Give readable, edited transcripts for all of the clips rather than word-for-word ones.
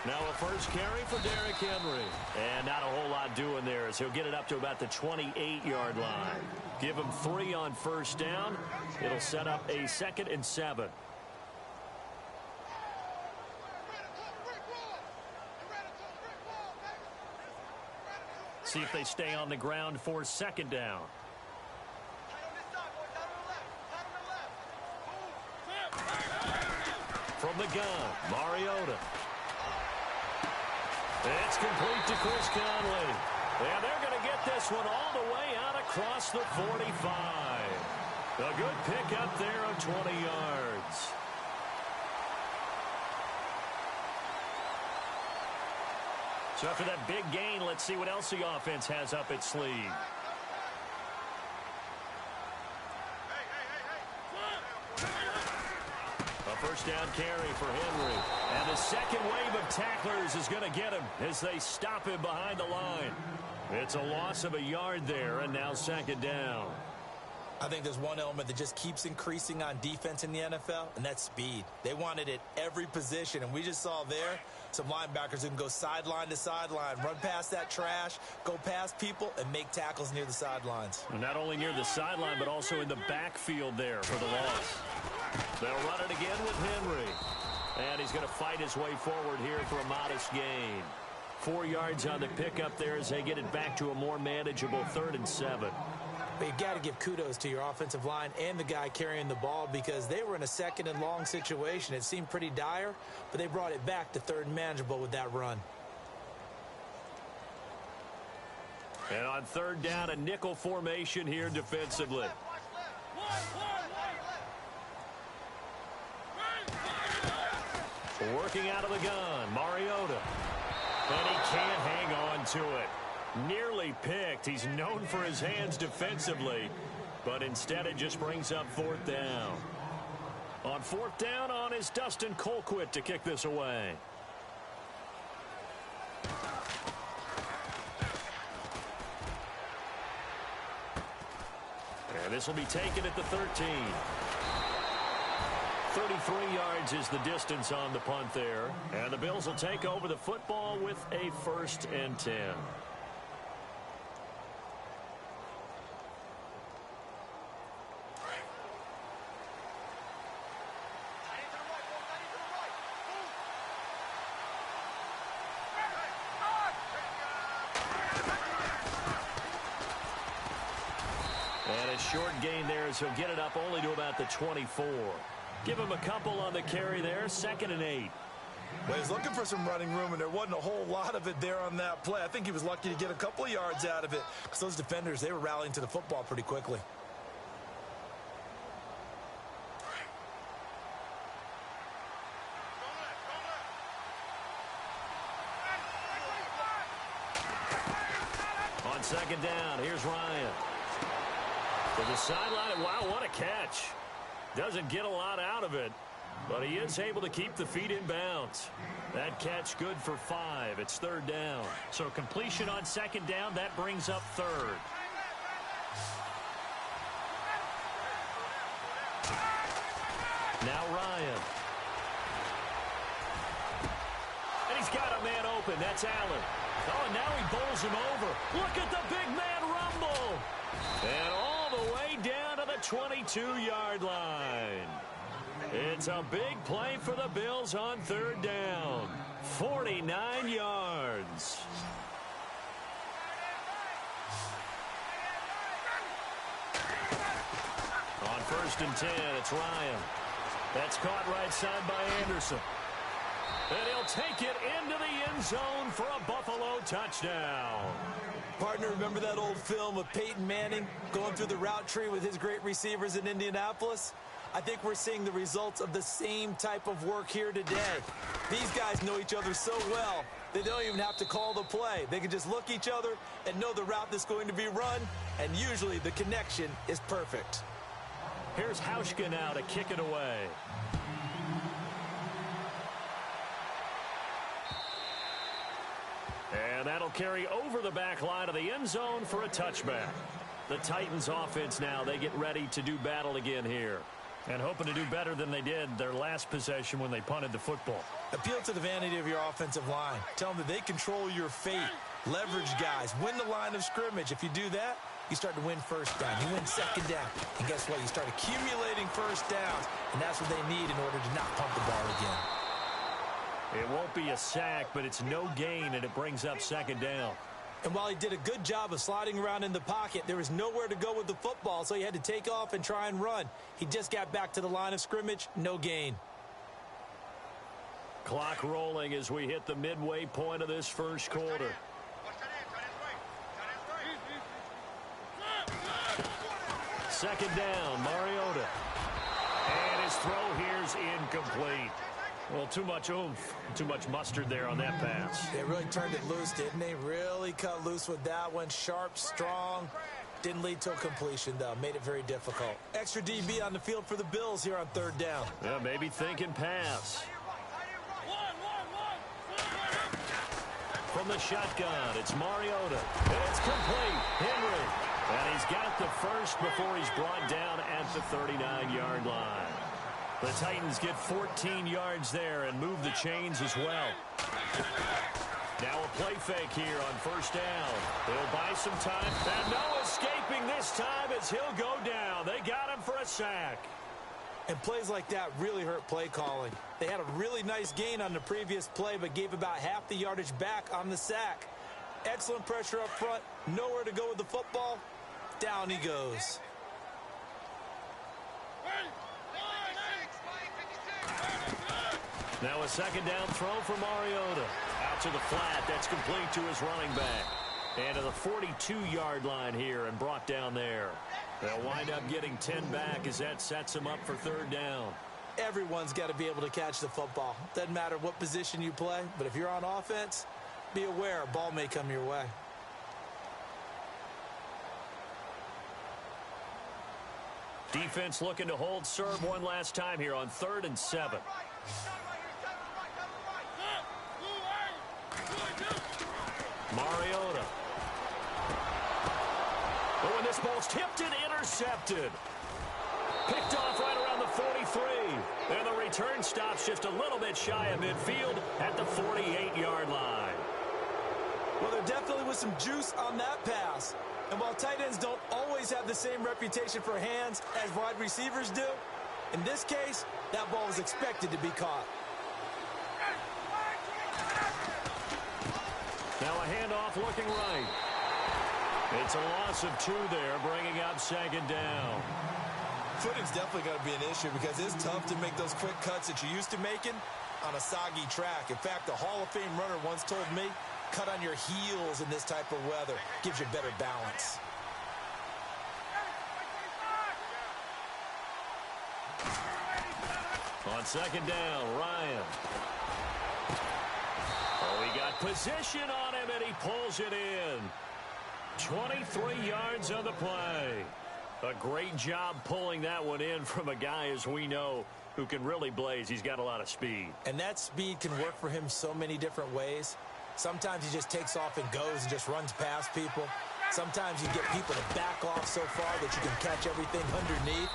Now a first carry for Derrick Henry. And not a whole lot doing there as he'll get it up to about the 28-yard line. Give him 3 on first down. It'll set up a 2nd and 7. See if they stay on the ground for 2nd down. From the gun, Mariota. It's complete to Chris Conley. And they're going to get this one all the way out across the 45. A good pick up there of 20 yards. So after that big gain, let's see what else the offense has up its sleeve. A first down carry for Henry. And the second wave of tacklers is going to get him as they stop him behind the line. It's a loss of a yard there, and now 2nd down. I think there's one element that just keeps increasing on defense in the NFL, and that's speed. They want it at every position, and we just saw there some linebackers who can go sideline to sideline, run past that trash, go past people, and make tackles near the sidelines. Not only near the sideline, but also in the backfield there for the loss. They'll run it again with Henry. And he's going to fight his way forward here for a modest gain. 4 yards on the pickup there as they get it back to a more manageable 3rd and 7. But you've got to give kudos to your offensive line and the guy carrying the ball because they were in a 2nd and long situation. It seemed pretty dire, but they brought it back to 3rd and manageable with that run. And on 3rd down, a nickel formation here defensively. Working out of the gun, Mariota. And he can't hang on to it. Nearly picked. He's known for his hands defensively, but instead it just brings up 4th down. On 4th down on is Dustin Colquitt to kick this away. And this will be taken at the 13. 33 yards is the distance on the punt there. And the Bills will take over the football with a 1st and 10. And a short gain there as he'll get it up only to about the 24. Give him a couple on the carry there, 2nd and 8. Well, he's looking for some running room, and there wasn't a whole lot of it there on that play. I think he was lucky to get a couple of yards out of it because those defenders, they were rallying to the football pretty quickly. On 2nd down, here's Ryan. To the sideline, wow, what a catch. Doesn't get a lot out of it, but he is able to keep the feet in bounds. That catch good for 5. It's 3rd down. So completion on 2nd down, that brings up 3rd. Now Ryan. And he's got a man open. That's Allen. Oh, and now he bowls him over. Look at the big man rumble. And all the way down to the 22-yard line. It's a big play for the Bills on 3rd down. 49 yards. On 1st and 10, it's Ryan. That's caught right side by Anderson. And he'll take it into the end zone for a Buffalo touchdown. Partner, remember that old film of Peyton Manning going through the route tree with his great receivers in Indianapolis? I think we're seeing the results of the same type of work here today. These guys know each other so well, they don't even have to call the play. They can just look each other and know the route that's going to be run, and usually the connection is perfect. Here's Hauschka now to kick it away. And that'll carry over the back line of the end zone for a touchback. The Titans offense now, they get ready to do battle again here. And hoping to do better than they did their last possession when they punted the football. Appeal to the vanity of your offensive line. Tell them that they control your fate. Leverage guys. Win the line of scrimmage. If you do that, you start to win first down. You win second down. And guess what? You start accumulating first downs. And that's what they need in order to not pump the ball again. It won't be a sack, but it's no gain, and it brings up second down. And while he did a good job of sliding around in the pocket, there was nowhere to go with the football, so he had to take off and try and run. He just got back to the line of scrimmage. No gain. Clock rolling as we hit the midway point of this first quarter. Second down, Mariota. And his throw here's incomplete. Well, too much oomph, too much mustard there on that pass. They really turned it loose, didn't they? Really cut loose with that one. Sharp, strong. Didn't lead to a completion, though. Made it very difficult. Extra DB on the field for the Bills here on third down. Yeah, maybe thinking pass. From the shotgun, it's Mariota. And it's complete. Henry. And he's got the first before he's brought down at the 39-yard line. The Titans get 14 yards there and move the chains as well. Now a play fake here on first down. They'll buy some time. And no escaping this time as he'll go down. They got him for a sack. And plays like that really hurt play calling. They had a really nice gain on the previous play, but gave about half the yardage back on the sack. Excellent pressure up front. Nowhere to go with the football. Down he goes. Now a second down throw for Mariota. Out to the flat. That's complete to his running back. And to the 42-yard line here and brought down there. They'll wind up getting 10 back as that sets them up for third down. Everyone's got to be able to catch the football. Doesn't matter what position you play, but if you're on offense, be aware a ball may come your way. Defense looking to hold serve one last time here on 3rd and 7. Mariota. Oh, and this ball's tipped and intercepted. Picked off right around the 43. And the return stops just a little bit shy of midfield at the 48-yard line. Well, there definitely was some juice on that pass. And while tight ends don't always have the same reputation for hands as wide receivers do, in this case, that ball was expected to be caught. Now a handoff looking right. It's a loss of 2 there, bringing up second down. Footing's definitely going to be an issue because it's tough to make those quick cuts that you're used to making on a soggy track. In fact, a Hall of Fame runner once told me, cut on your heels in this type of weather. Gives you better balance. On second down, Ryan. Oh, he got position on him, and he pulls it in. 23 yards on the play. A great job pulling that one in from a guy, as we know, who can really blaze. He's got a lot of speed. And that speed can work for him so many different ways. Sometimes he just takes off and goes and just runs past people. Sometimes you get people to back off so far that you can catch everything underneath.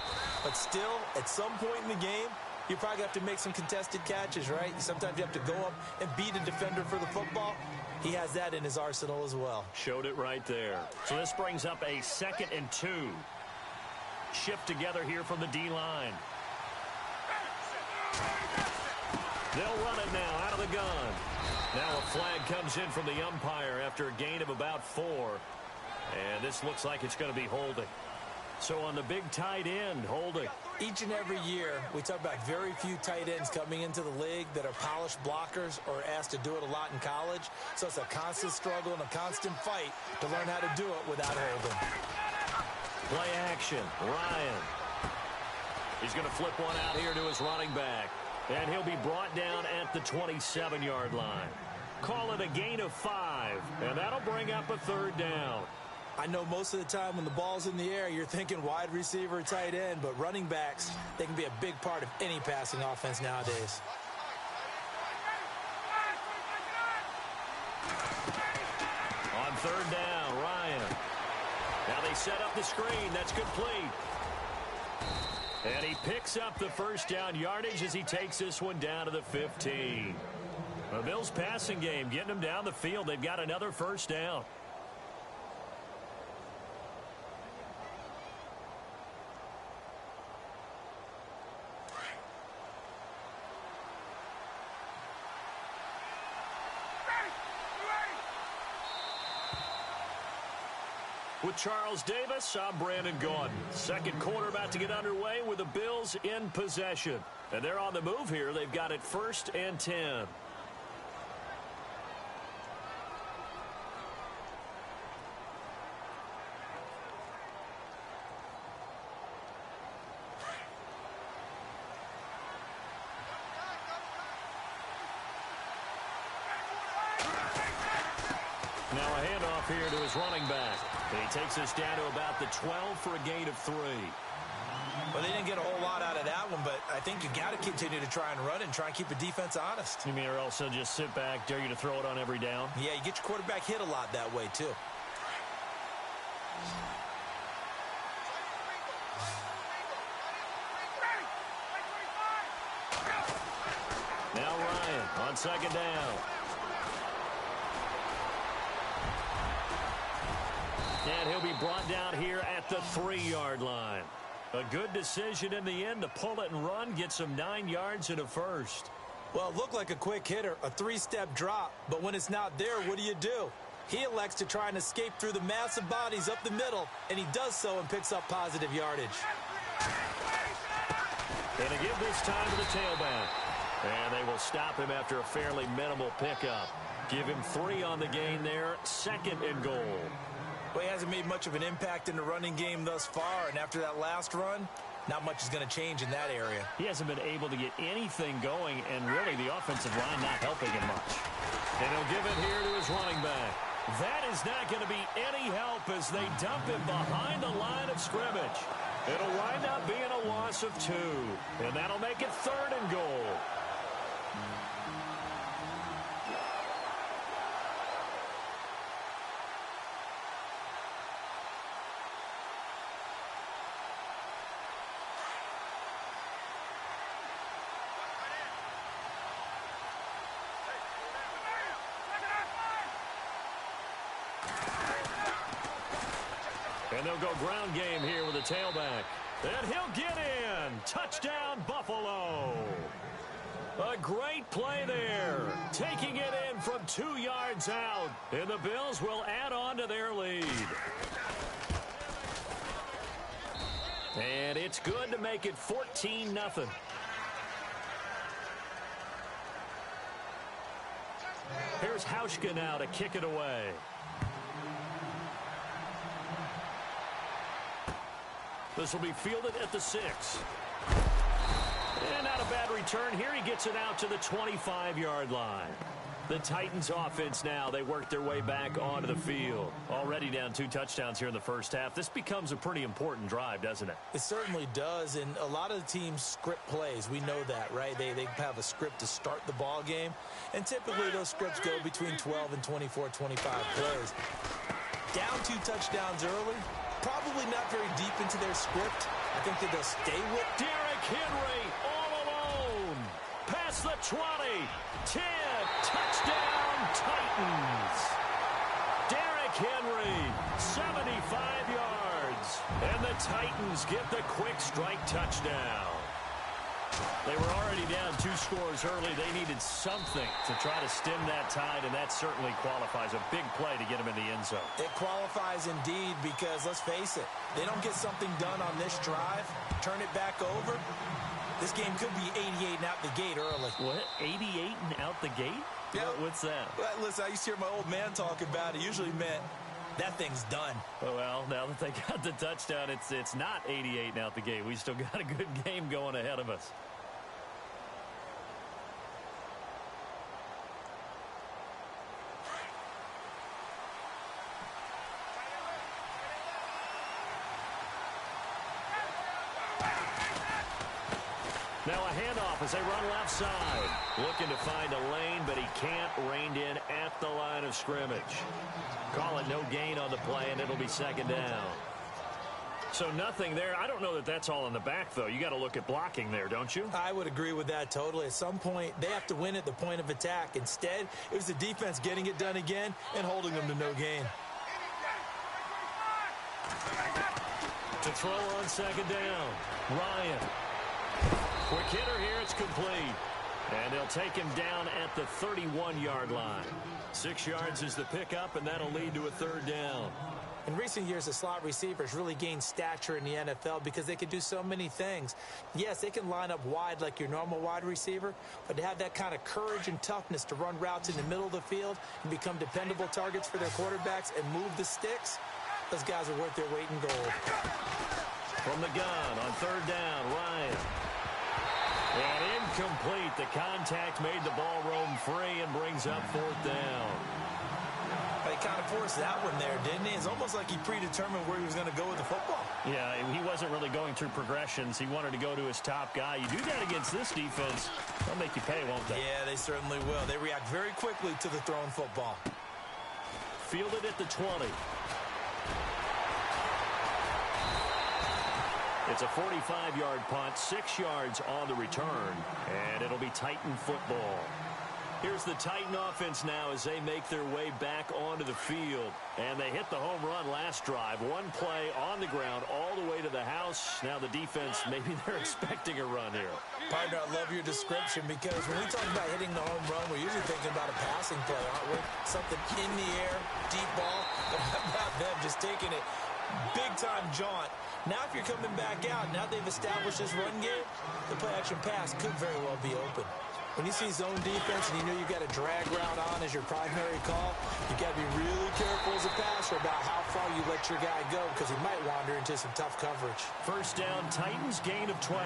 But still, at some point in the game, you probably have to make some contested catches, right? Sometimes you have to go up and beat a defender for the football. He has that in his arsenal as well. Showed it right there. So this brings up a 2nd and 2. Shift together here from the D-line. They'll run it now out of the gun. Now a flag comes in from the umpire after a gain of about 4. And this looks like it's going to be holding. So on the big tight end, holding. Each and every year, we talk about very few tight ends coming into the league that are polished blockers or asked to do it a lot in college. So it's a constant struggle and a constant fight to learn how to do it without holding. Play action, Ryan. He's going to flip one out here to his running back. And he'll be brought down at the 27-yard line. Call it a gain of 5, and that'll bring up a third down. I know most of the time when the ball's in the air, you're thinking wide receiver, tight end, but running backs, they can be a big part of any passing offense nowadays. On third down, Ryan. Now they set up the screen. That's complete. And he picks up the first down yardage as he takes this one down to the 15. The Bills passing game getting them down the field. They've got another first down. With Charles Davis, I'm Brandon Gaudin. Second quarter about to get underway with the Bills in possession. And they're on the move here. They've got it 1st and 10. Now a handoff here to his running back. And he takes us down to about the 12 for a gain of 3. Well, they didn't get a whole lot out of that one, but I think you got to continue to try and run and try and keep the defense honest. You mean or also just sit back, dare you to throw it on every down? Yeah, you get your quarterback hit a lot that way, too. Now Ryan on second down. And he'll be brought down here at the 3-yard line. A good decision in the end to pull it and run, get some 9 yards and a first. Well, it looked like a quick hitter, a 3-step drop, but when it's not there, what do? He elects to try and escape through the massive bodies up the middle, and he does so and picks up positive yardage. And to give this time to the tailback. And they will stop him after a fairly minimal pickup. Give him 3 on the gain there, 2nd and goal. Well, he hasn't made much of an impact in the running game thus far, and after that last run, not much is going to change in that area. He hasn't been able to get anything going, and really the offensive line not helping him much. And he'll give it here to his running back. That is not going to be any help as they dump him behind the line of scrimmage. It'll wind up being a loss of 2, and that'll make it 3rd and goal. And they'll go ground game here with a tailback. And he'll get in. Touchdown, Buffalo. A great play there. Taking it in from 2 yards out. And the Bills will add on to their lead. And it's good to make it 14-0. Here's Hauschka now to kick it away. This will be fielded at the 6. And not a bad return here. He gets it out to the 25-yard line. The Titans offense now, they work their way back onto the field. Already down 2 touchdowns here in the first half. This becomes a pretty important drive, doesn't it? It certainly does, and a lot of the teams script plays. We know that, right? They have a script to start the ball game, and typically those scripts go between 12 and 24, 25 plays. Down 2 touchdowns early. Probably not very deep into their script. I think that they'll stay with Derrick Henry all alone. Past the 20. 10. Touchdown, Titans. Derrick Henry, 75 yards. And the Titans get the quick strike touchdown. They were already down 2 scores early. They needed something to try to stem that tide, and that certainly qualifies. A big play to get them in the end zone. It qualifies indeed because, let's face it, they don't get something done on this drive, turn it back over, this game could be 88 and out the gate early. What? 88 and out the gate? Yeah. What's that? Well, listen, I used to hear my old man talk about it. Usually meant that thing's done. Well, now that they got the touchdown, it's not 88 and out the gate. We still got a good game going ahead of us. Now a handoff as they run left side. Looking to find a lane, but he can't. Reined in at the line of scrimmage. Call it no gain on the play, and it'll be 2nd down. So nothing there. I don't know that that's all in the back, though. You got to look at blocking there, don't you? I would agree with that totally. At some point, they have to win at the point of attack. Instead, it was the defense getting it done again and holding them to no gain. To throw on second down, Ryan. Quick hitter here. It's complete. And they'll take him down at the 31-yard line. 6 yards is the pickup, and that'll lead to a third down. In recent years, the slot receivers really gained stature in the NFL because they can do so many things. Yes, they can line up wide like your normal wide receiver, but to have that kind of courage and toughness to run routes in the middle of the field and become dependable targets for their quarterbacks and move the sticks, those guys are worth their weight in gold. From the gun on third down, Ryan. And incomplete. The contact made the ball roam free and brings up fourth down. He kind of forced that one there, didn't he? It's almost like he predetermined where he was going to go with the football. Yeah, he wasn't really going through progressions. He wanted to go to his top guy. You do that against this defense, they'll make you pay, won't they? Yeah, they certainly will. They react very quickly to the thrown football. Fielded at the 20. It's a 45-yard punt, 6 yards on the return, and it'll be Titan football. Here's the Titan offense now as they make their way back onto the field. And they hit the home run last drive. One play on the ground all the way to the house. Now the defense, maybe they're expecting a run here. Partner, I love your description because when we talk about hitting the home run, we're usually thinking about a passing play, aren't we? Something in the air, deep ball. But how about them just taking it big-time jaunt? Now if you're coming back out, now they've established this run game, the play-action pass could very well be open. When you see zone defense and you know you've got a drag route on as your primary call, you got to be really careful as a passer about how far you let your guy go because he might wander into some tough coverage. First down, Titans, gain of 12.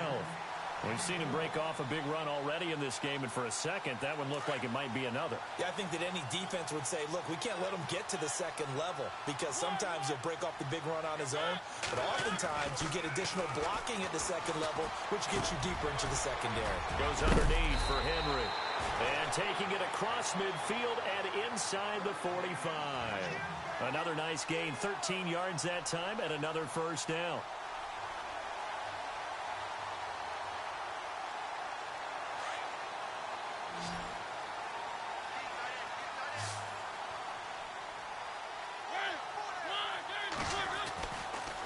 We've seen him break off a big run already in this game, and for a second, that one looked like it might be another. Yeah, I think that any defense would say, look, we can't let him get to the second level because sometimes he'll break off the big run on his own, but oftentimes you get additional blocking at the second level, which gets you deeper into the secondary. Goes underneath for Henry. And taking it across midfield and inside the 45. Another nice gain, 13 yards that time, and another first down.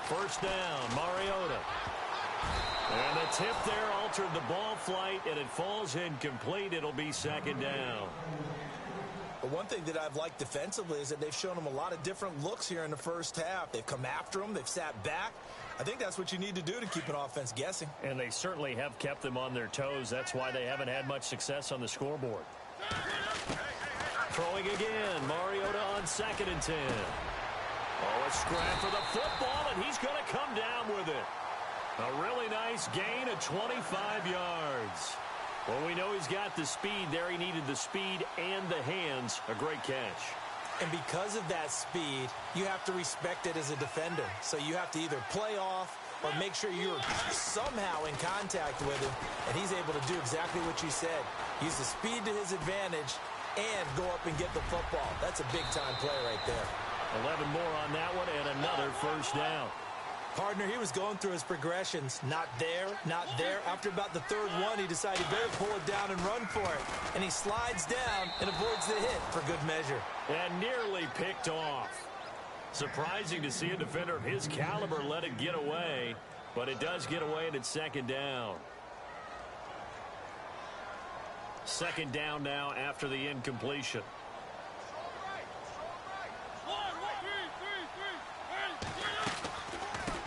First down, Mariota. And the tip there altered the ball flight, and it falls incomplete. It'll be second down. But one thing that I've liked defensively is that they've shown them a lot of different looks here in the first half. They've come after them. They've sat back. I think that's what you need to do to keep an offense guessing. And they certainly have kept them on their toes. That's why they haven't had much success on the scoreboard. Throwing again, Mariota on 2nd and 10. Oh, a scrap for the football, and he's going to come down with it. A really nice gain of 25 yards. Well, we know he's got the speed there. He needed the speed and the hands. A great catch. And because of that speed, you have to respect it as a defender. So you have to either play off or make sure you're somehow in contact with him. And he's able to do exactly what you said. Use the speed to his advantage and go up and get the football. That's a big-time play right there. 11 more on that one and another first down. Partner, he was going through his progressions. Not there, not there. After about the third one, he decided he better pull it down and run for it. And he slides down and avoids the hit for good measure. And nearly picked off. Surprising to see a defender of his caliber let it get away. But it does get away, and it's second down. Second down now after the incompletion.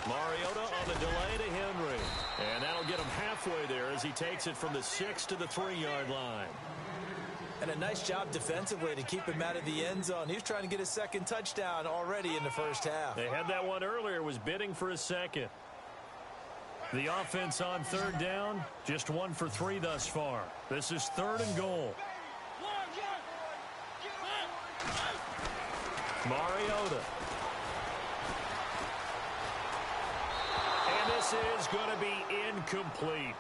Mariota on the delay to Henry. And that'll get him halfway there as he takes it from the 6 to the 3-yard line. And a nice job defensively to keep him out of the end zone. He was trying to get his second touchdown already in the first half. They had that one earlier, was bidding for a second. The offense on third down, just 1 for 3 thus far. This is 3rd and goal. Mariota. And this is going to be incomplete.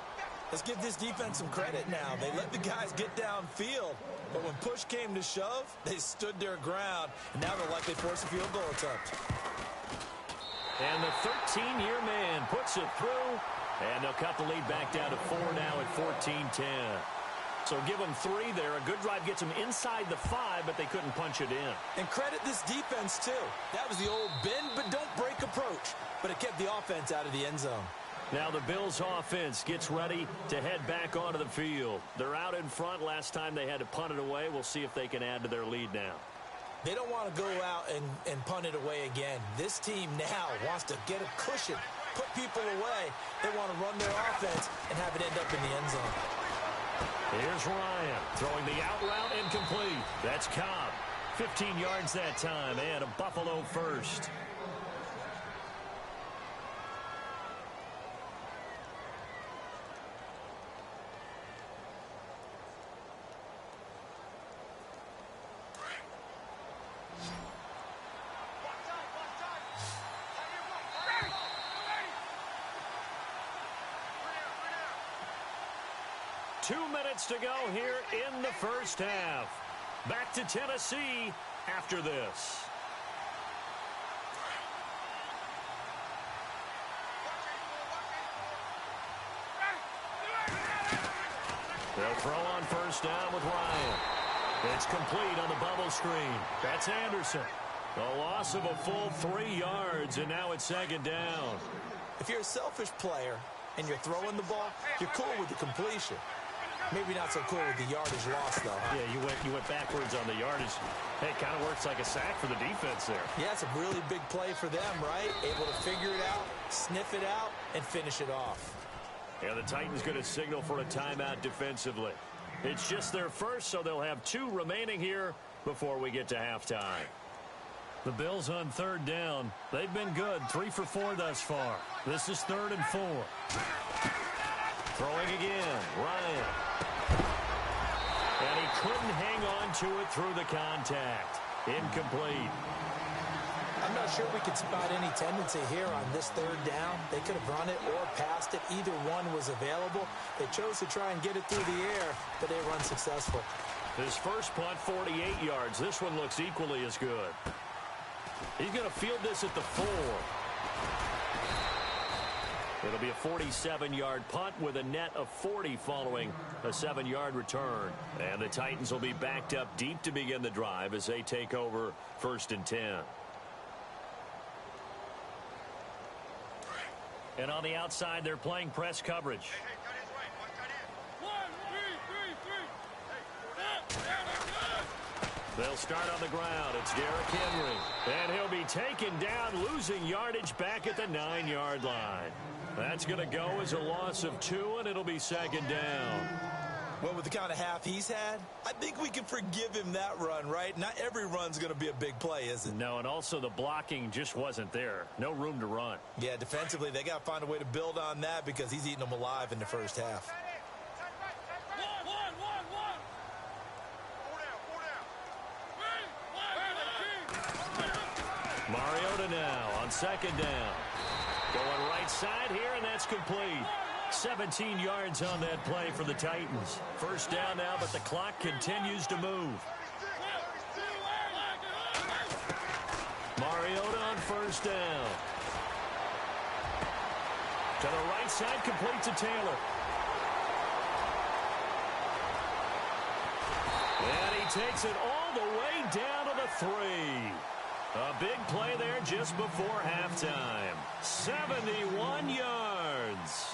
Let's give this defense some credit now. They let the guys get downfield, but when push came to shove, they stood their ground, and now they'll likely force a field goal attempt. And the 13-year man puts it through, and they'll cut the lead back down to 4 now at 14-10. So give them 3 there. A good drive gets them inside the 5, but they couldn't punch it in. And credit this defense, too. That was the old bend but don't break approach, but it kept the offense out of the end zone. Now the Bills offense gets ready to head back onto the field. They're out in front. Last time they had to punt it away. We'll see if they can add to their lead now. They don't want to go out and punt it away again. This team now wants to get a cushion, put people away. They want to run their offense and have it end up in the end zone. Here's Ryan throwing the out route incomplete. That's Cobb. 15 yards that time and a Buffalo first. To go here in the first half. Back to Tennessee after this. They'll throw on first down with Ryan. It's complete on the bubble screen. That's Anderson. A loss of a full 3 yards, and now it's second down. If you're a selfish player and you're throwing the ball, you're cool with the completion. Maybe not so cool with the yardage loss, though. Yeah, you went backwards on the yardage. Hey, it kind of works like a sack for the defense there. Yeah, it's a really big play for them, right? Able to figure it out, sniff it out, and finish it off. Yeah, the Titans going to signal for a timeout defensively. It's just their first, so they'll have 2 remaining here before we get to halftime. The Bills on third down. They've been good, 3 for 4 thus far. This is 3rd and 4. Throwing again, Ryan. And he couldn't hang on to it through the contact. Incomplete. I'm not sure we could spot any tendency here on this 3rd down. They could have run it or passed it. Either one was available. They chose to try and get it through the air, but they were unsuccessful. His first punt, 48 yards. This one looks equally as good. He's going to field this at the 4. It'll be a 47-yard punt with a net of 40 following a 7-yard return. And the Titans will be backed up deep to begin the drive as they take over 1st and 10. And on the outside, they're playing press coverage. They'll start on the ground. It's Derrick Henry. And he'll be taken down, losing yardage back at the 9-yard line. That's going to go as a loss of 2, and it'll be 2nd down. Well, with the kind of half he's had, I think we can forgive him that run, right? Not every run's going to be a big play, is it? No, and also the blocking just wasn't there. No room to run. Yeah, defensively, they got to find a way to build on that because he's eating them alive in the first half. Mariota now on 2nd down. Going right side here, and that's complete. 17 yards on that play for the Titans. First down now, but the clock continues to move. Mariota on first down. To the right side, complete to Taylor. And he takes it all the way down to the 3. A big play there just before halftime. 71 yards.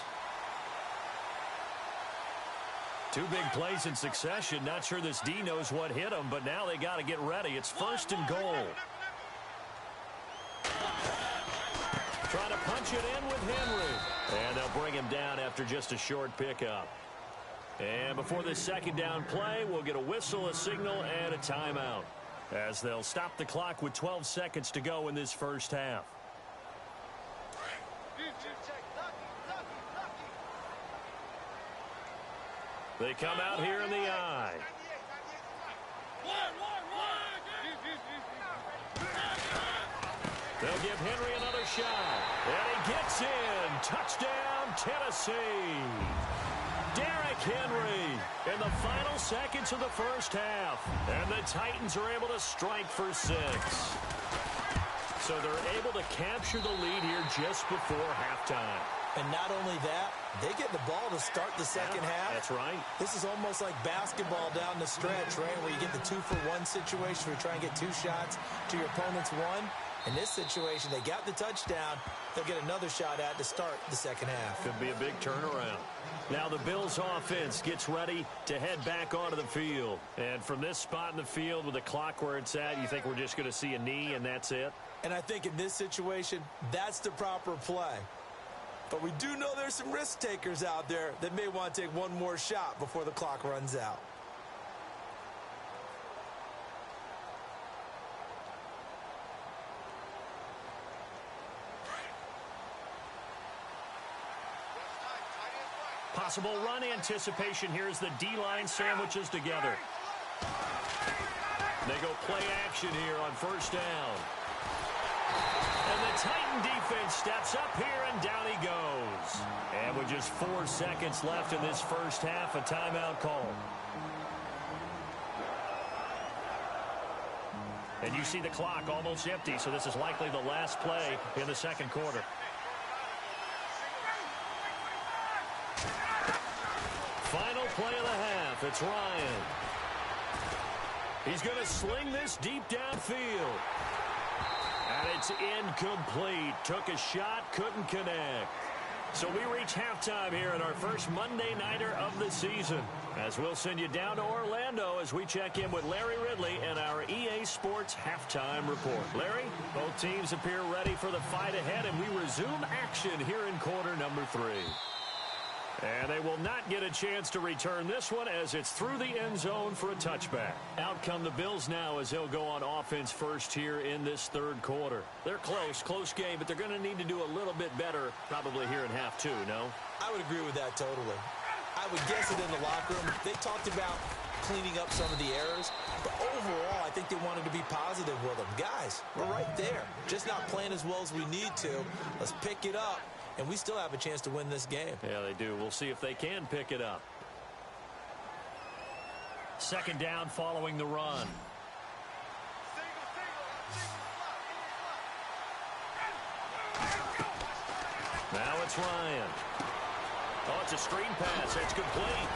2 big plays in succession. Not sure this D knows what hit him, but now they got to get ready. It's 1st and goal. Trying to punch it in with Henry. And they'll bring him down after just a short pickup. And before this 2nd down play, we'll get a whistle, a signal, and a timeout, as they'll stop the clock with 12 seconds to go in this first half. They come out here in the eye. They'll give Henry another shot. And he gets in. Touchdown, Tennessee. Derrick Henry in the final seconds of the first half. And the Titans are able to strike for 6. So they're able to capture the lead here just before halftime. And not only that, they get the ball to start the second half. That's right. This is almost like basketball down the stretch, right, where you get the 2-for-1 situation where you try and get 2 shots to your opponent's 1. In this situation, they got the touchdown. They'll get another shot at to start the second half. Could be a big turnaround. Now the Bills offense gets ready to head back onto the field. And from this spot in the field with the clock where it's at, you think we're just going to see a knee and that's it? And I think in this situation, that's the proper play. But we do know there's some risk takers out there that may want to take one more shot before the clock runs out. Possible run anticipation here as the D-line sandwiches together. They go play action here on first down. And the Titan defense steps up here, and down he goes. And with just 4 seconds left in this first half, a timeout call. And you see the clock almost empty, so this is likely the last play in the second quarter. Final play of the half. It's Ryan. He's going to sling this deep downfield. And it's incomplete. Took a shot, couldn't connect. So we reach halftime here in our first Monday Nighter of the season. As we'll send you down to Orlando as we check in with Larry Ridley and our EA Sports Halftime Report. Larry, both teams appear ready for the fight ahead, and we resume action here in quarter number 3. And they will not get a chance to return this one as it's through the end zone for a touchback. Out come the Bills now as they'll go on offense first here in this third quarter. They're close game, but they're going to need to do a little bit better probably here in half 2, no? I would agree with that totally. I would guess it in the locker room. They talked about cleaning up some of the errors, but overall I think they wanted to be positive with them. Guys, we're right there. Just not playing as well as we need to. Let's pick it up. And we still have a chance to win this game. Yeah, they do. We'll see if they can pick it up. Second down following the run. Now it's Ryan. Oh, it's a screen pass. It's complete.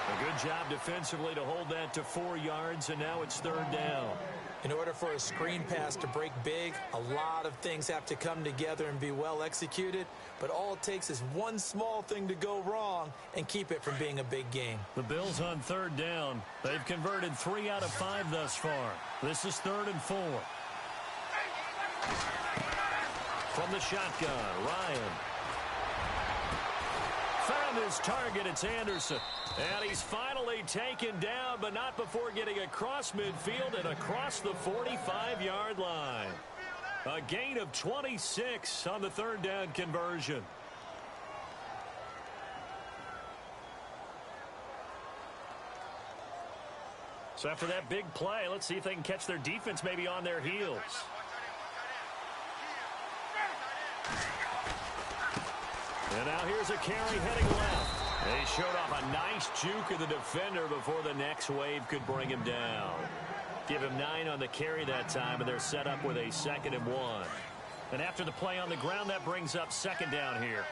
A good job defensively to hold that to 4 yards, and now it's third down. In order for a screen pass to break big, a lot of things have to come together and be well executed, but all it takes is one small thing to go wrong and keep it from being a big game. The Bills on third down. They've converted 3 out of 5 thus far. This is 3rd and 4. From the shotgun, Ryan. Found his target. It's Anderson. And he's finally taken down, but not before getting across midfield and across the 45-yard line. A gain of 26 on the third down conversion. So after that big play, let's see if they can catch their defense maybe on their heels. And now here's a carry heading left. They showed off a nice juke of the defender before the next wave could bring him down. Give him 9 on the carry that time, and they're set up with a 2nd and 1. And after the play on the ground, that brings up second down here.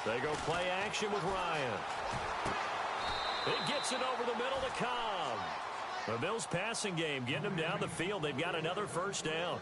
They go play action with Ryan. It gets it over the middle to Cobb. The Bills passing game getting them down the field. They've got another first down.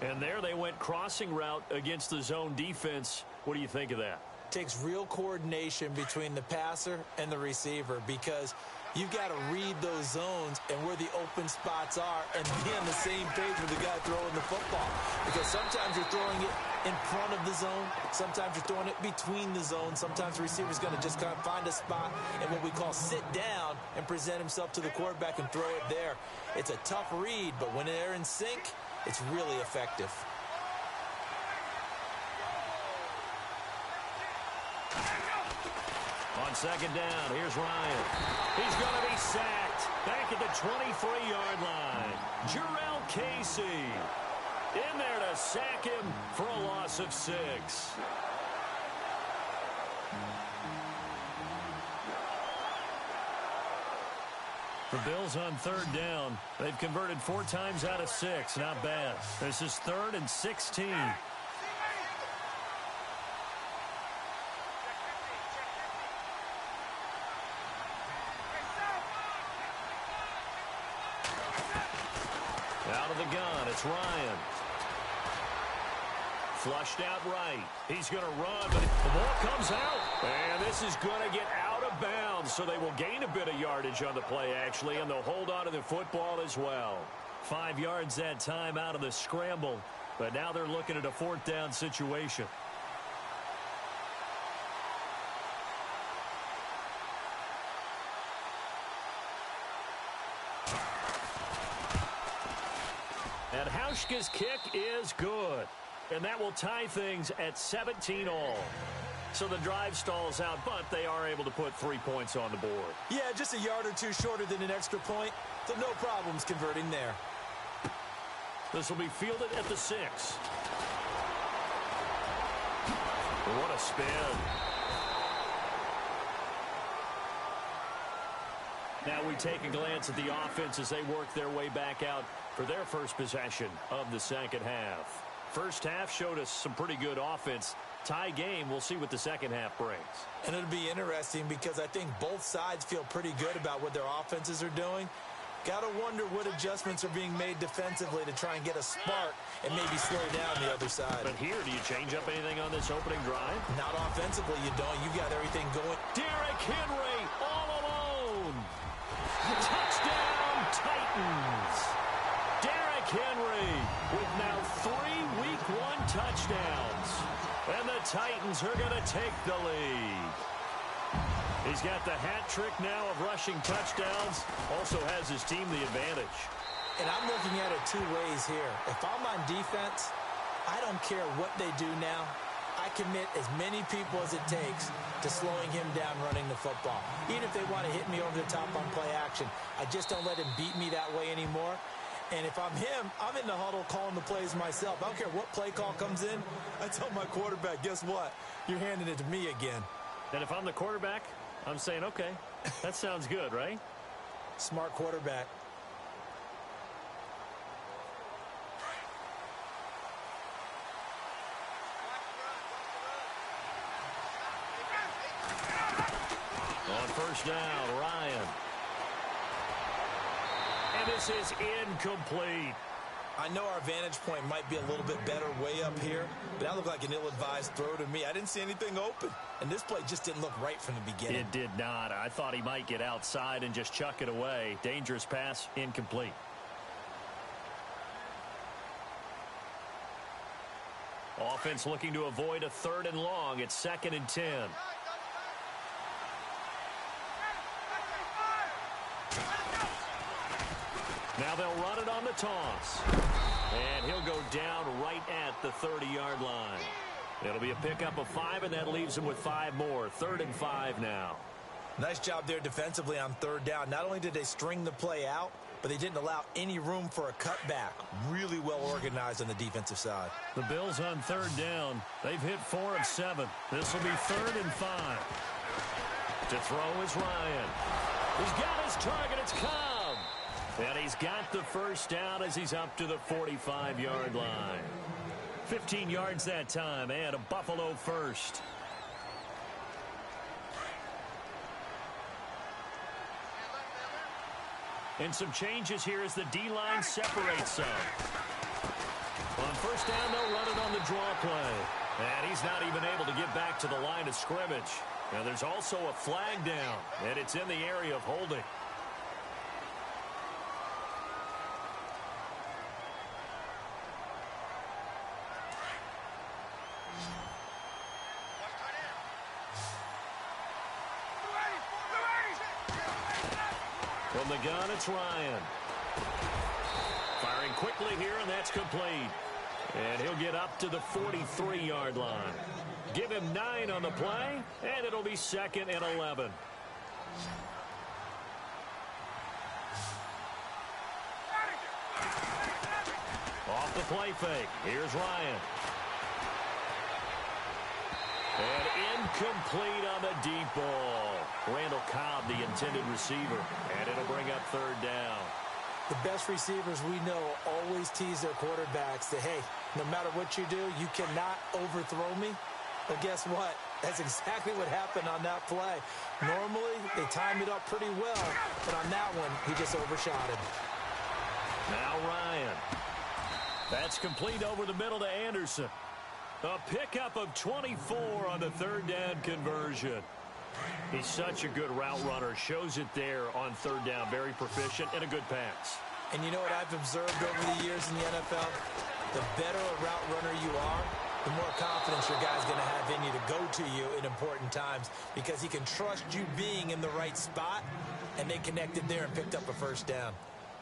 And there they went crossing route against the zone defense. What do you think of that? Takes real coordination between the passer and the receiver because you've got to read those zones and where the open spots are and be on the same page with the guy throwing the football. Because sometimes you're throwing it in front of the zone. Sometimes you're throwing it between the zones. Sometimes the receiver's going to just kind of find a spot and what we call sit down and present himself to the quarterback and throw it there. It's a tough read, but when they're in sync, it's really effective. On second down, here's Ryan. He's going to be sacked back at the 23-yard line. Jarrell Casey in there to sack him for a loss of 6. The Bills on third down. They've converted 4 times out of 6. Not bad. This is 3rd and 16. Out of the gun, it's Ryan. Flushed out right. He's going to run, but the ball comes out. And this is going to get out of bounds, so they will gain a bit of yardage on the play, actually, and they'll hold on to the football as well. 5 yards that time out of the scramble, but now they're looking at a 4th down situation. And Hauschka's kick is good. And that will tie things at 17 all. So the drive stalls out, but they are able to put 3 points on the board. Yeah, just a yard or two shorter than an extra point, so no problems converting there. This will be fielded at the 6. What a spin. Now we take a glance at the offense as they work their way back out for their first possession of the second half. First half showed us some pretty good offense. Tie game, we'll see what the second half brings. And it'll be interesting because I think both sides feel pretty good about what their offenses are doing. Got to wonder what adjustments are being made defensively to try and get a spark and maybe slow down the other side. But here, do you change up anything on this opening drive? Not offensively, you don't. You got everything going. Derrick Henry all alone. Touchdown, Titans. Derrick Henry with now 3 Week 1 touchdowns. And the Titans are going to take the lead. He's got the hat trick now of rushing touchdowns. Also has his team the advantage. And I'm looking at it 2 ways here. If I'm on defense, I don't care what they do now. I commit as many people as it takes to slowing him down running the football. Even if they want to hit me over the top on play action, I just don't let him beat me that way anymore. And if I'm him, I'm in the huddle calling the plays myself. I don't care what play call comes in. I tell my quarterback, guess what? You're handing it to me again. And if I'm the quarterback, I'm saying, okay, that sounds good, right? Smart quarterback. On first down, Ryan. And this is incomplete. I know our vantage point might be a little bit better way up here, but that looked like an ill-advised throw to me. I didn't see anything open, and this play just didn't look right from the beginning. It did not. I thought he might get outside and just chuck it away. Dangerous pass, incomplete. Offense looking to avoid a 3rd and long. It's 2nd and 10. Now they'll run it on the toss. And he'll go down right at the 30-yard line. It'll be a pickup of 5, and that leaves him with 5 more. 3rd and 5 now. Nice job there defensively on 3rd down. Not only did they string the play out, but they didn't allow any room for a cutback. Really well organized on the defensive side. The Bills on 3rd down. They've hit 4 of 7. This will be 3rd and 5. To throw is Ryan. He's got his target. It's Cobb. And he's got the first down as he's up to the 45-yard line. 15 yards that time, and a Buffalo first. And some changes here as the D-line separates some. On first down, they'll run it on the draw play. And he's not even able to get back to the line of scrimmage. Now there's also a flag down, and it's in the area of holding. From the gun, it's Ryan. Firing quickly here, and that's complete. And he'll get up to the 43-yard line. Give him 9 on the play, and it'll be 2nd and 11. Off the play fake. Here's Ryan. And Incomplete on the deep ball. Randall Cobb, the intended receiver, and it'll bring up third down. The best receivers we know always tease their quarterbacks that, hey, no matter what you do, you cannot overthrow me. But guess what? That's exactly what happened on that play. Normally, they time it up pretty well, but on that one, he just overshot him. Now Ryan. That's complete over the middle to Anderson. A pickup of 24 on the third down conversion. He's such a good route runner. Shows it there on third down. Very proficient and a good pass. And you know what I've observed over the years in the NFL? The better a route runner you are, the more confidence your guy's going to have in you to go to you in important times because he can trust you being in the right spot, and they connected there and picked up a first down.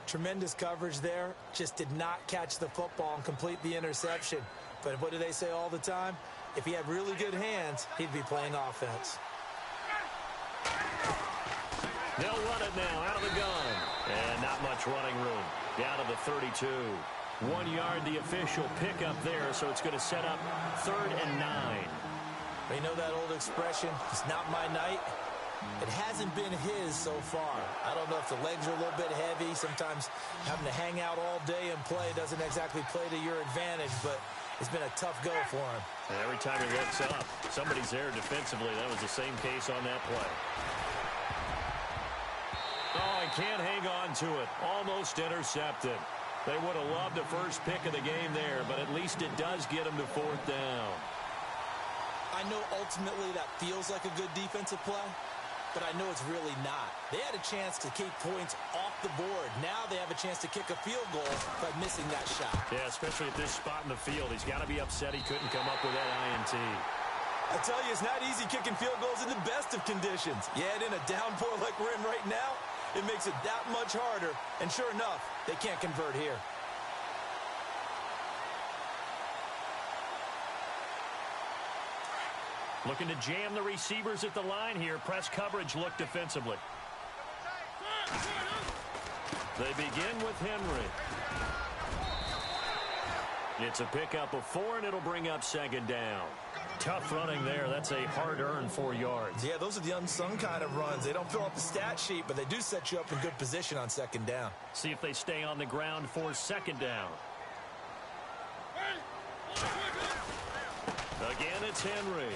Tremendous coverage there. Just did not catch the football and complete the interception. But what do they say all the time? If he had really good hands, he'd be playing offense. They'll run it now out of the gun. And not much running room. Down to the 32. 1 yard, the official pickup there, so it's going to set up 3rd and 9. You know that old expression, it's not my night? It hasn't been his so far. I don't know if the legs are a little bit heavy. Sometimes having to hang out all day and play doesn't exactly play to your advantage, but it's been a tough go for him. And every time he looks up, somebody's there defensively. That was the same case on that play. Oh, he can't hang on to it. Almost intercepted. They would have loved the first pick of the game there, but at least it does get him to 4th down. I know ultimately that feels like a good defensive play, but I know it's really not. They had a chance to keep points off the board. Now they have a chance to kick a field goal by missing that shot. Yeah, especially at this spot in the field. He's got to be upset he couldn't come up with that INT. I tell you, it's not easy kicking field goals in the best of conditions. You add in a downpour like we're in right now, it makes it that much harder. And sure enough, they can't convert here. Looking to jam the receivers at the line here. Press coverage look defensively. They begin with Henry. It's a pickup of 4, and it'll bring up 2nd down. Tough running there. That's a hard-earned 4 yards. Yeah, those are the unsung kind of runs. They don't fill up the stat sheet, but they do set you up in good position on 2nd down. See if they stay on the ground for 2nd down. Again, it's Henry.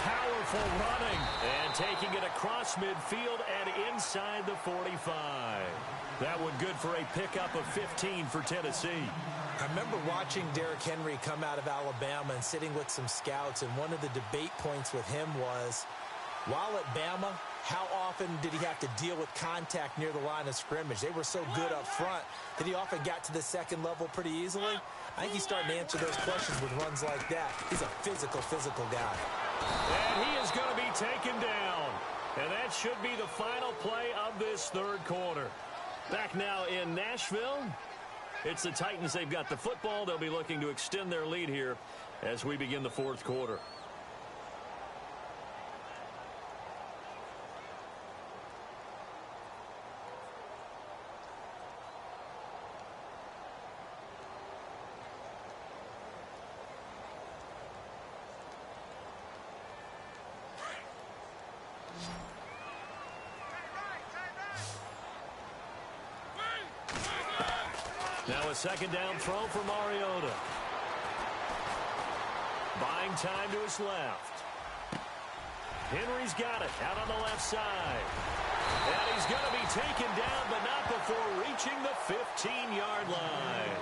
Powerful running and taking it across midfield and inside the 45. That one good for a pickup of 15 for Tennessee. I remember watching Derrick Henry come out of Alabama and sitting with some scouts, and one of the debate points with him was, while at Bama, how often did he have to deal with contact near the line of scrimmage? They were so good up front that he often got to the second level pretty easily. I think he's starting to answer those questions with runs like that. He's a physical guy. And he is going to be taken down. And that should be the final play of this 3rd quarter. Back now in Nashville. It's the Titans. They've got the football. They'll be looking to extend their lead here as we begin the 4th quarter. Now a 2nd down throw for Mariota. Buying time to his left. Henry's got it out on the left side. And he's going to be taken down, but not before reaching the 15-yard line.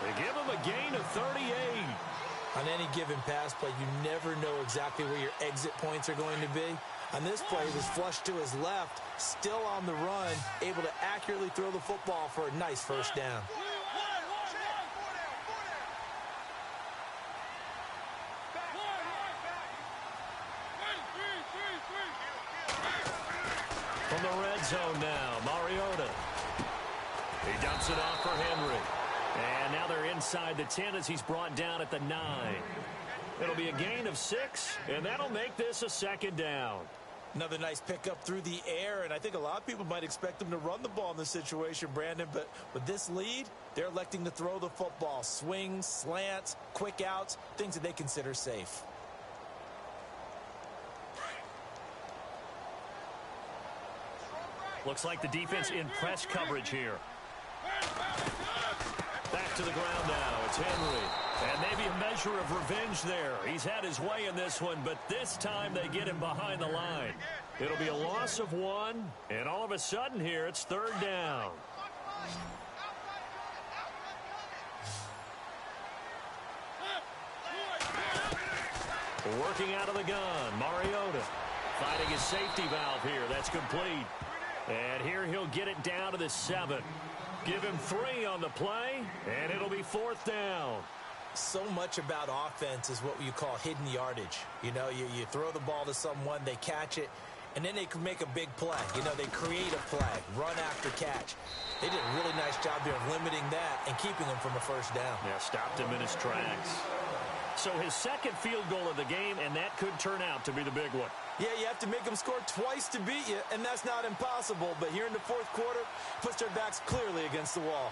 They give him a gain of 38. On any given pass play, you never know exactly where your exit points are going to be. On this play, he was flushed to his left, still on the run, able to accurately throw the football for a nice first down. From the red zone now, Mariota. He dumps it off for Henry. And now they're inside the 10 as he's brought down at the 9. It'll be a gain of 6, and that'll make this a 2nd down. Another nice pickup through the air, and I think a lot of people might expect them to run the ball in this situation, Brandon, but with this lead, they're electing to throw the football. Swings, slants, quick outs, things that they consider safe. Looks like the defense in press coverage here. Back to the ground now. It's Henry. And maybe a measure of revenge there. He's had his way in this one, but this time they get him behind the line. It'll be a loss of 1, and all of a sudden here, it's 3rd down. Working out of the gun, Mariota. Finding his safety valve here. That's complete. And here he'll get it down to the 7. Give him 3 on the play, and it'll be 4th down. So much about offense is what you call hidden yardage. You know, you throw the ball to someone, they catch it, and then they can make a big play. You know, they create a play, run after catch. They did a really nice job there of limiting that and keeping him from a 1st down. Yeah, stopped him in his tracks. So his 2nd field goal of the game, and that could turn out to be the big one. Yeah, you have to make them score twice to beat you, and that's not impossible. But here in the 4th quarter, puts their backs clearly against the wall.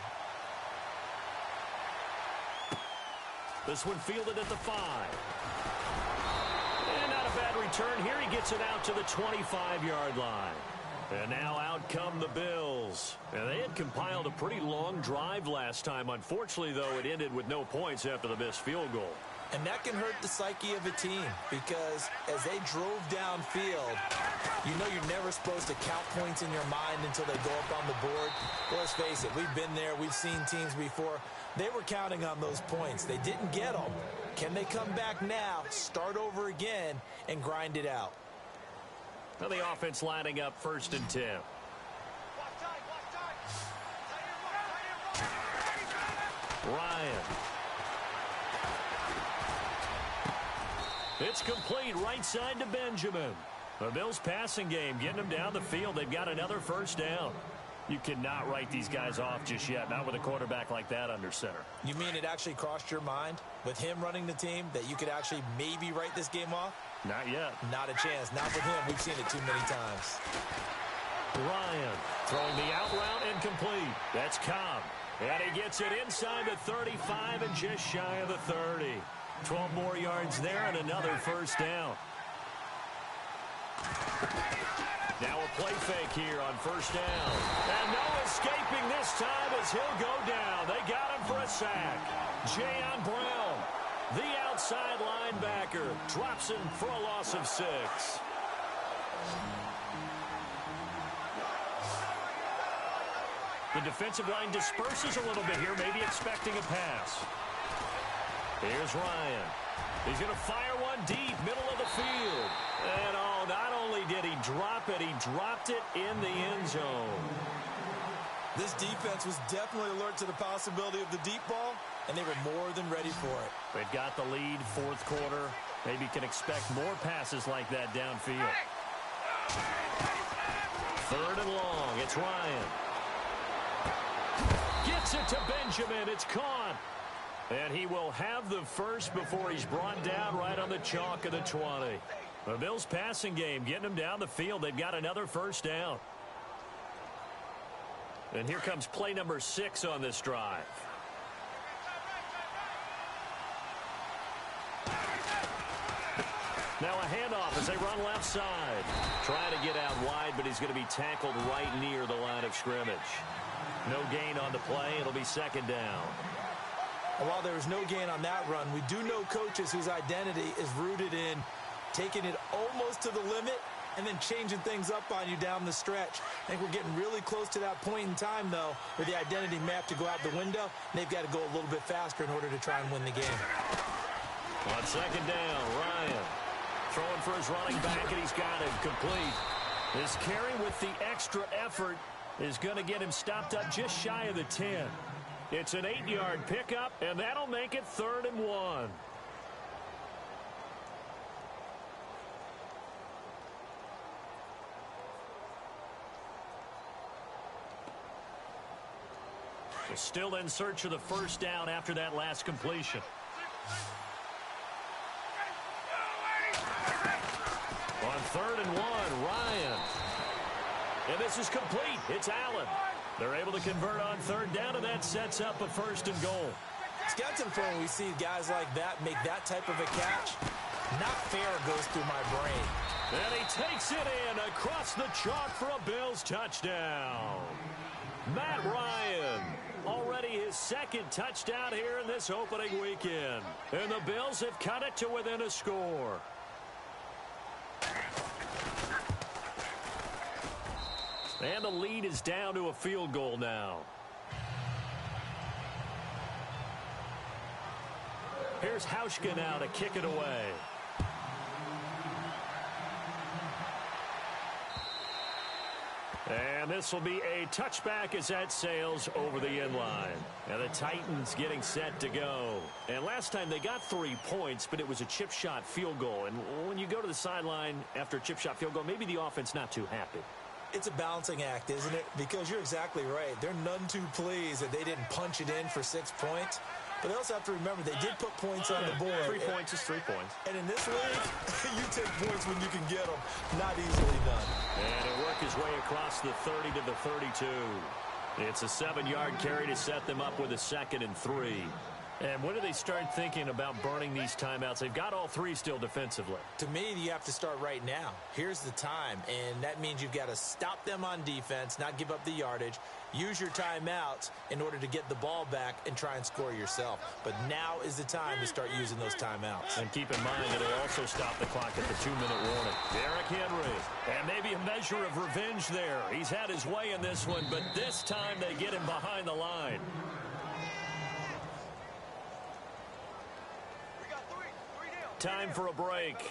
This one fielded at the 5. And not a bad return. Here he gets it out to the 25-yard line. And now out come the Bills. And they had compiled a pretty long drive last time. Unfortunately, though, it ended with no points after the missed field goal. And that can hurt the psyche of a team because as they drove downfield, you know you're never supposed to count points in your mind until they go up on the board. Well, let's face it, we've been there. We've seen teams before. They were counting on those points. They didn't get them. Can they come back now, start over again, and grind it out? Well, the offense lining up 1st and 10. Ryan. It's complete right side to Benjamin. The Bills passing game getting them down the field. They've got another 1st down. You cannot write these guys off just yet, not with a quarterback like that under center. You mean it actually crossed your mind with him running the team that you could actually maybe write this game off? Not yet. Not a chance. Not with him. We've seen it too many times. Ryan throwing the out route incomplete. That's Cobb. And he gets it inside the 35 and just shy of the 30. 12 more yards there and another 1st down. Now a play fake here on 1st down. And no escaping this time as he'll go down. They got him for a sack. Jayon Brown, the outside linebacker, drops him for a loss of 6. The defensive line disperses a little bit here, maybe expecting a pass. Here's Ryan. He's going to fire one deep, middle of the field. And not only did he drop it, he dropped it in the end zone. This defense was definitely alert to the possibility of the deep ball, and they were more than ready for it. They've got the lead, 4th quarter. Maybe can expect more passes like that downfield. 3rd and long. It's Ryan. Gets it to Benjamin. It's caught. And he will have the 1st before he's brought down right on the chalk of the 20. The Bills passing game getting them down the field. They've got another 1st down. And here comes play number 6 on this drive. Now a handoff as they run left side. Trying to get out wide, but he's going to be tackled right near the line of scrimmage. No gain on the play. It'll be 2nd down. While there was no gain on that run, we do know coaches whose identity is rooted in taking it almost to the limit and then changing things up on you down the stretch. I think we're getting really close to that point in time, though, where the identity may have to go out the window, and they've got to go a little bit faster in order to try and win the game. On 2nd down, Ryan throwing for his running back, and he's got him complete. His carry with the extra effort is going to get him stopped up just shy of the 10. It's an 8-yard pickup, and that'll make it 3rd and 1. We're still in search of the 1st down after that last completion. On 3rd and 1, Ryan. And this is complete. It's Allen. They're able to convert on 3rd down, and that sets up a 1st and goal. It's got to the point when we see guys like that make that type of a catch. Not fair goes through my brain. And he takes it in across the chalk for a Bills touchdown. Matt Ryan, already his second touchdown here in this opening weekend. And the Bills have cut it to within a score. And the lead is down to a field goal now. Here's Hauschka now to kick it away. And this will be a touchback as that sails over the end line. And the Titans getting set to go. And last time they got 3 points, but it was a chip shot field goal. And when you go to the sideline after a chip shot field goal, maybe the offense not too happy. It's a balancing act, isn't it? Because you're exactly right. They're none too pleased that they didn't punch it in for 6 points. But they also have to remember they did put points on the board. 3 points is 3 points. And in this league, you take points when you can get them. Not easily done. And it worked his way across the 30 to the 32. It's a 7-yard carry to set them up with a 2nd and 3. And when do they start thinking about burning these timeouts? They've got all 3 still defensively. To me, you have to start right now. Here's the time, and that means you've got to stop them on defense, not give up the yardage, use your timeouts in order to get the ball back and try and score yourself. But now is the time to start using those timeouts. And keep in mind that they also stop the clock at the 2-minute warning. Derrick Henry, and maybe a measure of revenge there. He's had his way in this one, but this time they get him behind the line. Time for a break.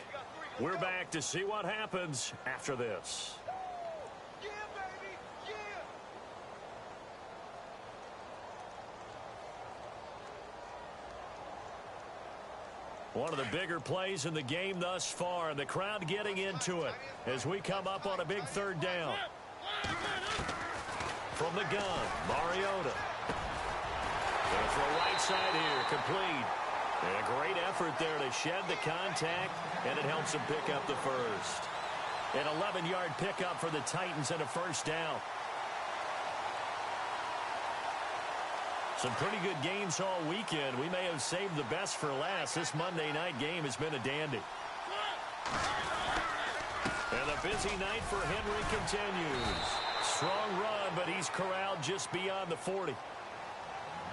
We're back to see what happens after this. Yeah, baby, yeah. One of the bigger plays in the game thus far, and the crowd getting into it as we come up on a big 3rd down. From the gun, Mariota. Going for a right side here, complete. And a great effort there to shed the contact, and it helps him pick up the first. An 11-yard pickup for the Titans and a 1st down. Some pretty good games all weekend. We may have saved the best for last. This Monday night game has been a dandy. And the busy night for Henry continues. Strong run, but he's corralled just beyond the 40.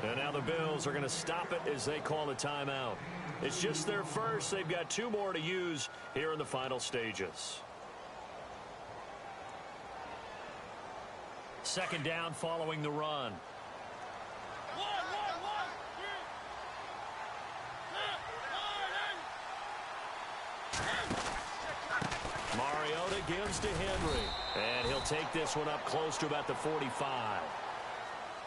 And now the Bills are going to stop it as they call a timeout. It's just their first. They've got 2 more to use here in the final stages. 2nd down following the run. Mariota gives to Henry. And he'll take this one up close to about the 45.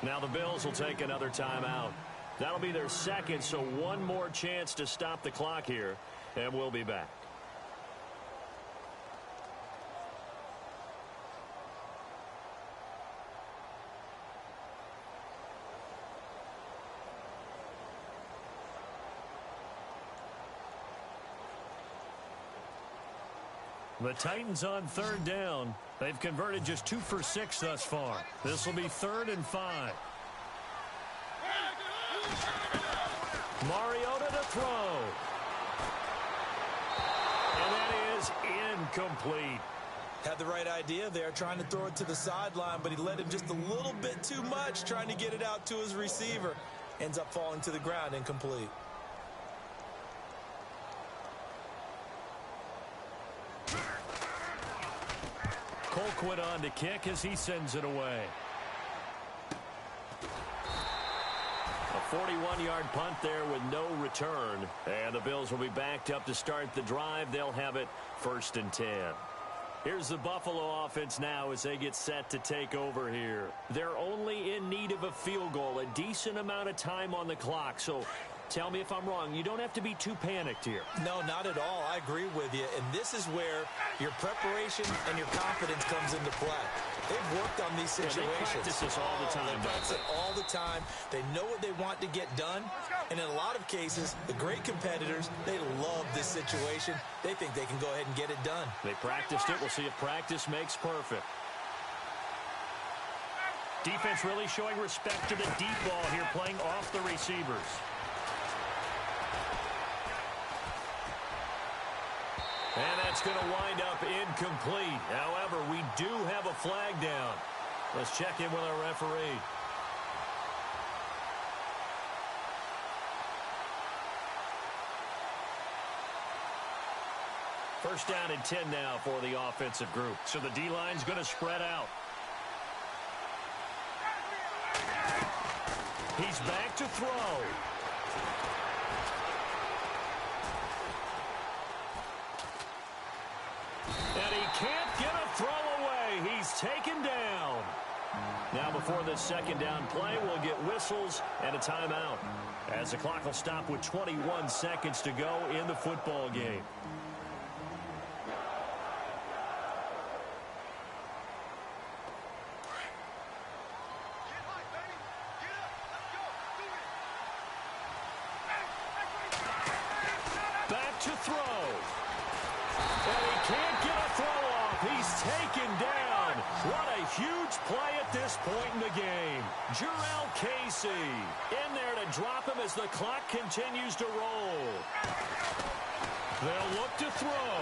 Now the Bills will take another timeout. That'll be their 2nd, so 1 more chance to stop the clock here, and we'll be back. The Titans on 3rd down. They've converted just 2 for 6 thus far. This will be 3rd and 5. Mariota to throw. And that is incomplete. Had the right idea there, trying to throw it to the sideline, but he led him just a little bit too much, trying to get it out to his receiver. Ends up falling to the ground, incomplete. Colquitt on to kick as he sends it away. A 41-yard punt there with no return. And the Bills will be backed up to start the drive. They'll have it 1st and 10. Here's the Buffalo offense now as they get set to take over here. They're only in need of a field goal, a decent amount of time on the clock. So tell me if I'm wrong. You don't have to be too panicked here. No, not at all. I agree with you. And this is where your preparation and your confidence comes into play. They've worked on these situations. They practice this all the time. They practice it all the time. They know what they want to get done. And in a lot of cases, the great competitors, they love this situation. They think they can go ahead and get it done. They practiced it. We'll see if practice makes perfect. Defense really showing respect to the deep ball here, playing off the receivers. And that That's going to wind up incomplete. However, we do have a flag down. Let's check in with our referee. First down and 10 now for the offensive group. So the D-line's going to spread out. He's back to throw. And he can't get a throw away. He's taken down. Now before this second down play, we'll get whistles and a timeout, as the clock will stop with 21 seconds to go in the football game. Back to throw. And he can't get a throw off. He's taken down. What a huge play at this point in the game. Jarrell Casey in there to drop him as the clock continues to roll. They'll look to throw.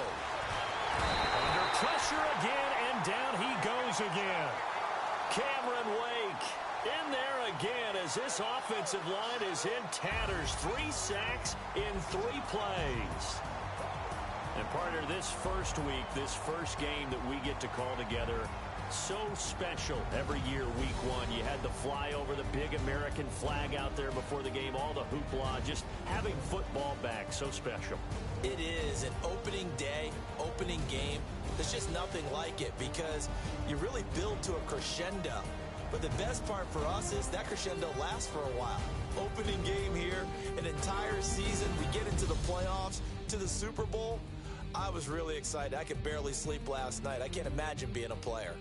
Under pressure again, and down he goes again. Cameron Wake in there again as this offensive line is in tatters. 3 sacks in 3 plays. And partner, this first week, this first game that we get to call together, so special every year, week 1. You had the flyover, the big American flag out there before the game, all the hoopla, just having football back, so special. It is an opening day, opening game. There's just nothing like it because you really build to a crescendo. But the best part for us is that crescendo lasts for a while. Opening game here, an entire season, we get into the playoffs, to the Super Bowl. I was really excited. I could barely sleep last night. I can't imagine being a player.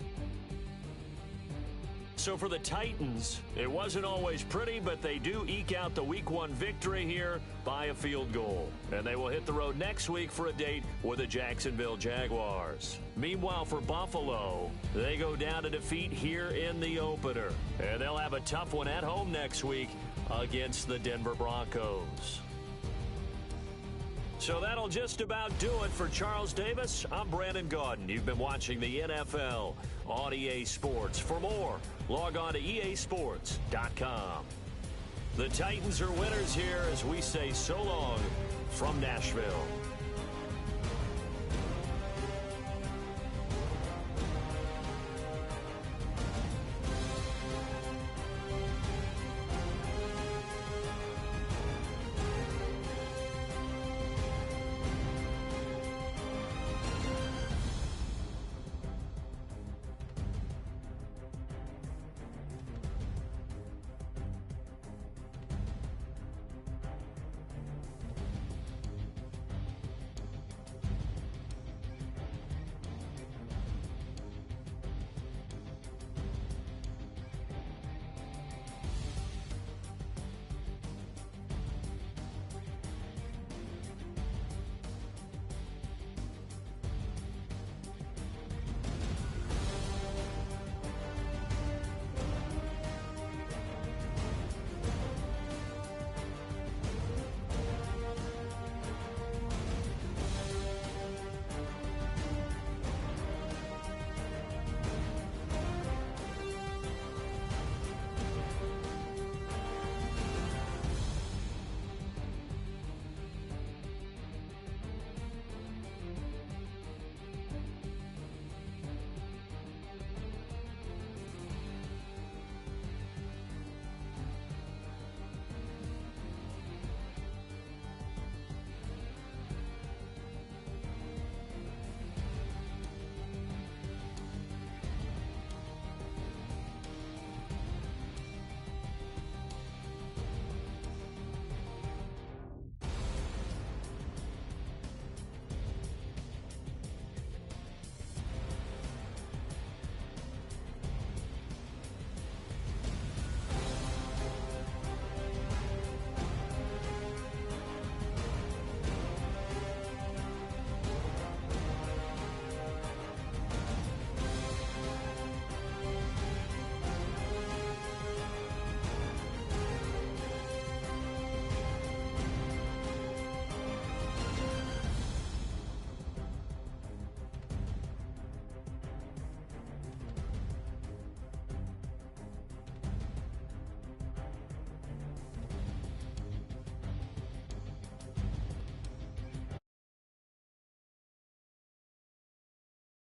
So for the Titans, it wasn't always pretty, but they do eke out the Week 1 victory here by a field goal. And they will hit the road next week for a date with the Jacksonville Jaguars. Meanwhile, for Buffalo, they go down to defeat here in the opener. And they'll have a tough one at home next week against the Denver Broncos. So that'll just about do it for Charles Davis. I'm Brandon Gaudin. You've been watching the NFL on EA Sports. For more, log on to easports.com. The Titans are winners here as we say so long from Nashville.